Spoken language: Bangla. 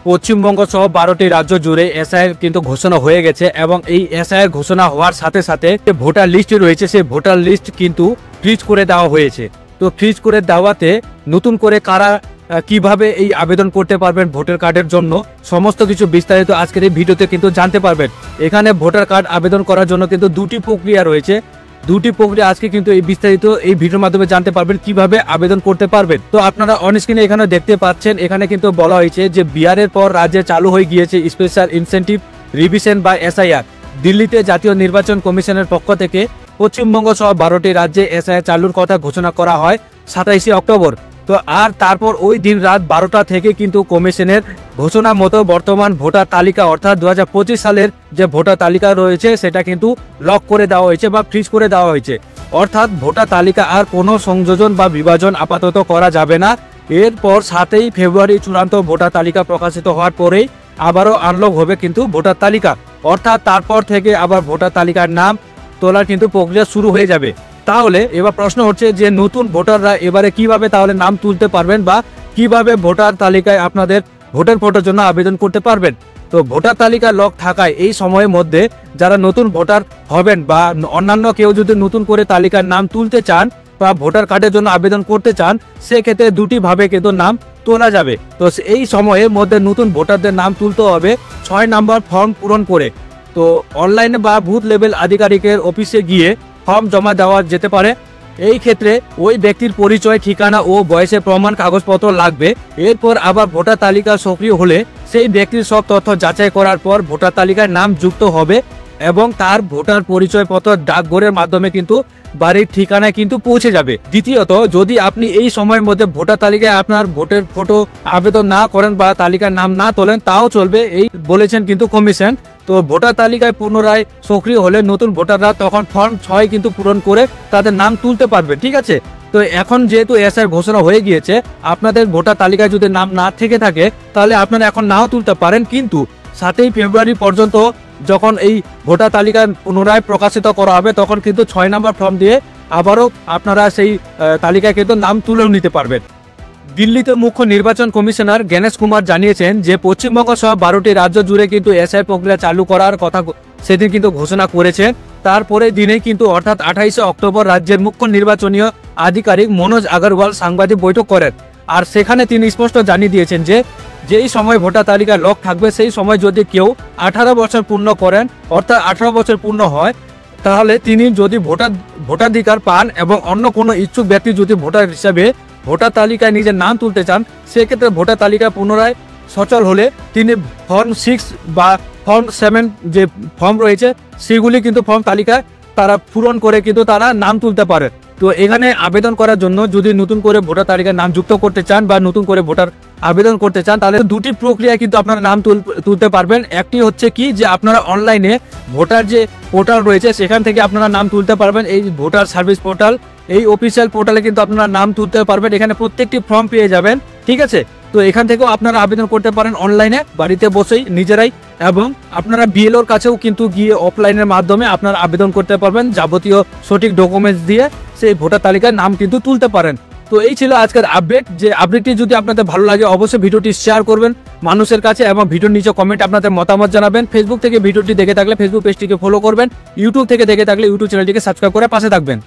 পশ্চিমবঙ্গ সহ 12টি রাজ্য জুড়ে এসআইআর কিন্তু ঘোষণা হয়ে গেছে এবং এই এসআইআর ঘোষণা হওয়ার সাথে সাথে যে ভোটার লিস্ট রয়েছে সেই ভোটার লিস্ট কিন্তু ফ্রিজ করে দেওয়া হয়েছে। তো ফ্রিজ করে দেওয়াতে নতুন করে কারা কিভাবে এই আবেদন করতে পারবেন ভোটার কার্ডের জন্য সমস্ত কিছু বিস্তারিত আজকের এই ভিডিওতে কিন্তু জানতে পারবেন। এখানে ভোটার কার্ড আবেদন করার জন্য কিন্তু দুটি প্রক্রিয়া রয়েছে, দুটি প্রক্রিয়া আজকে কিন্তু এই বিস্তারিত এই ভিডিওর মাধ্যমে জানতে পারবেন কিভাবে আবেদন করতে পারবেন। তো আপনারা অন স্ক্রিনে এখানে দেখতে পাচ্ছেন, এখানে কিন্তু বলা হয়েছে যে বিহারের পর রাজ্যে চালু হয়ে গিয়েছে স্পেশাল ইনসেন্টিভ রিভিশন বা এসআইআর। দিল্লিতে জাতীয় নির্বাচন কমিশনের পক্ষ থেকে পশ্চিমবঙ্গ সহ 12টি রাজ্যে এসআইআর চালুর কথা ঘোষণা করা হয় 27শে অক্টোবর। তো আর তারপর ওই দিন রাত 12টা থেকে কিন্তু কমিশনের ঘোষণা মতো বর্তমান ভোটার তালিকা অর্থাৎ 2025 সালের যে ভোটার তালিকা রয়েছে সেটা কিন্তু লক করে দেওয়া হয়েছে বা ফ্রিজ করে দেওয়া হয়েছে। অর্থাৎ ভোটার তালিকা আর কোনো সংযোজন বা বিভাজন আপাতত করা যাবে না। এরপর 7ই ফেব্রুয়ারি চূড়ান্ত ভোটার তালিকা প্রকাশিত হওয়ার পরেই আবারও আনলক হবে কিন্তু ভোটার তালিকা, অর্থাৎ তারপর থেকে আবার ভোটার তালিকার নাম তোলার কিন্তু প্রক্রিয়া শুরু হয়ে যাবে। তাহলে এবার প্রশ্ন হচ্ছে যে নতুন ভোটাররা এবারে কিভাবে তাহলে নাম তুলতে পারবেন বা কিভাবে ভোটার তালিকায় আপনাদের ভোটের জন্য আবেদন করতে পারবেন। তো ভোটার তালিকা লক থাকায় এই সময়ের মধ্যে যারা নতুন ভোটার হবেন বা অন্যান্য কেউ যদি নতুন করে তালিকার নাম তুলতে চান বা ভোটার কার্ডের জন্য আবেদন করতে চান সেক্ষেত্রে দুটি ভাবে কিন্তু নাম তোলা যাবে। তো এই সময়ের মধ্যে নতুন ভোটারদের নাম তুলতে হবে 6 নম্বর ফর্ম পূরণ করে। তো অনলাইনে বা বুথ লেভেল আধিকারিকের অফিসে গিয়ে ফর্ম জমা দেওয়া যেতে পারে। এই ক্ষেত্রে ওই ব্যক্তির পরিচয়, ঠিকানা ও বয়সের প্রমাণ কাগজপত্র লাগবে। এরপর আবার ভোটার তালিকা সক্রিয় হলে সেই ব্যক্তির সব তথ্য যাচাই করার পর ভোটার তালিকায় নাম যুক্ত হবে এবং তার ভোটার পরিচয়পত্র ডাকঘরের মাধ্যমে কিন্তু বাড়ির ঠিকানায় কিন্তু পৌঁছে যাবে। দ্বিতীয়ত, যদি আপনি এই সময়ের মধ্যে ভোটার তালিকায় আপনার ভোটের ফটো আবেদন না করেন বা তালিকার নাম না তোলেন তাও চলবে, এই বলেছেন কিন্তু কমিশন। তো ভোটার তালিকায় পুনরায় সক্রিয় হলে নতুন ভোটাররা তখন ফর্ম 6 কিন্তু পূরণ করে তাদের নাম তুলতে পারবে। ঠিক আছে, তো এখন যেহেতু এসআইআর ঘোষণা হয়ে গিয়েছে, আপনাদের ভোটার তালিকায় যদি নাম না থেকে থাকে তাহলে আপনারা এখন নাও তুলতে পারেন, কিন্তু 7ই ফেব্রুয়ারি পর্যন্ত যখন এই ভোটার তালিকা পুনরায় প্রকাশিত করা হবে তখন কিন্তু 6 নম্বর ফর্ম দিয়ে আবারও আপনারা সেই তালিকায় কিন্তু নাম তুলেও নিতে পারবেন। দিল্লিতে মুখ্য নির্বাচন কমিশনার জ্ঞানেশ কুমার জানিয়েছেন যে পশ্চিমবঙ্গ সহ 12টি রাজ্য জুড়ে কিন্তু এসআইআর প্রক্রিয়া চালু করার কথা সেদিন কিন্তু ঘোষণা করেছেন। তারপরে দিনে কিন্তু অর্থাৎ 28শে অক্টোবর রাজ্যের মুখ্য নির্বাচনীয় আধিকারিক মনোজ আগরওয়াল সাংবাদিক বৈঠক করেন। আর সেখানে তিনি স্পষ্ট জানিয়ে দিয়েছেন যে যেই সময় ভোটার তালিকা লক থাকবে সেই সময় যদি কেউ 18 বছর পূর্ণ করেন অর্থাৎ 18 বছর পূর্ণ হয় তাহলে তিনি যদি ভোটাধিকার পান এবং অন্য কোনো ইচ্ছুক ব্যক্তি যদি ভোটার হিসাবে ভোটার তালিকায় নিজের নাম তুলতে চান সেক্ষেত্রে ভোটার তালিকা পুনরায় সচল হলে তিনি ফর্ম 6 বা ফর্ম 7 যে ফর্ম রয়েছে সেগুলি কিন্তু ফর্ম তালিকায় তারা পূরণ করে কিন্তু তারা নাম তুলতে পারে। তো এখানে আবেদন করার জন্য যদি নতুন করে ভোটার তালিকায় নাম যুক্ত করতে চান বা নতুন করে ভোটার আবেদন করতে চান তাহলে দুটি প্রক্রিয়া কিন্তু আপনারা নাম তুলতে পারবেন। একটি হচ্ছে কি যে আপনারা অনলাইনে ভোটার যে পোর্টাল রয়েছে সেখান থেকে আপনারা নাম তুলতে পারবেন। এই ভোটার সার্ভিস পোর্টাল, এই অফিসিয়াল পোর্টালে কিন্তু আপনারা নাম তুলতে পারবেন। এখানে প্রত্যেকটি ফর্ম পেয়ে যাবেন। ঠিক আছে, তো এখান থেকেও আপনারা আবেদন করতে পারেন অনলাইনে বাড়িতে বসেই নিজেরাই, এবং আপনারা বিএলওর কাছেও কিন্তু গিয়ে অফলাইনের মাধ্যমে আপনারা আবেদন করতে পারবেন। যাবতীয় সঠিক ডকুমেন্টস দিয়ে সেই ভোটার তালিকায় নাম কিন্তু তুলতে পারেন। তো এই ছিল আজকের আপডেট। যে আপডেটটি যদি আপনাদের ভালো লাগে অবশ্যই ভিডিওটি শেয়ার করবেন মানুষের কাছে এবং ভিডিওর নিচে কমেন্ট আপনাদের মতামত জানাবেন। ফেসবুক থেকে ভিডিওটি দেখে থাকলে ফেসবুক পেজটিকে ফলো করবেন, ইউটিউব থেকে দেখে থাকলে ইউটিউব চ্যানেলটিকে সাবস্ক্রাইব করে পাশে থাকবেন।